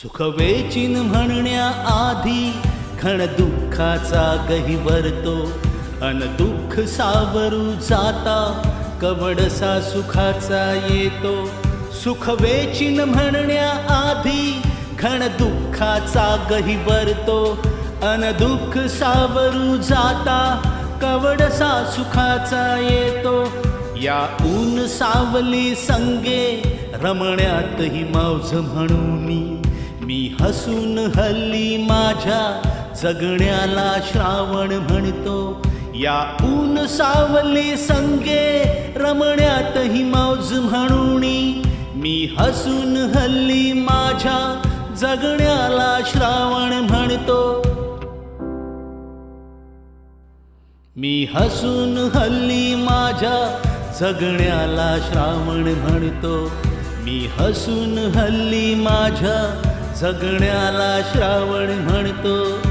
सुख वेचीन म्हणण्या आधी खण दुःखाचा गहिवरतो, अन दुःख सावरू जाता कवडसा सुखाचा येतो। सुख वेचीन म्हणण्या आधी खण दुःखाचा गहिवरतो, अन दुःख सावरू जाता कवडसा सुखाचा येतो। या ऊन सावली संगे रमण्यातही मौज म्हणूनी, मी हसून हल्ली माझ्या जगण्याला श्रावण म्हणतो। या ऊन सावली संगे रमण्यातही मौज म्हणूनी, मी हसून हल्ली माझ्या जगण्याला श्रावण म्हणतो। मी हसून हल्ली माझ्या जगण्याला श्रावण म्हणतो। मी हसून हल्ली माझ्या जगण्याला श्रावण म्हणतो।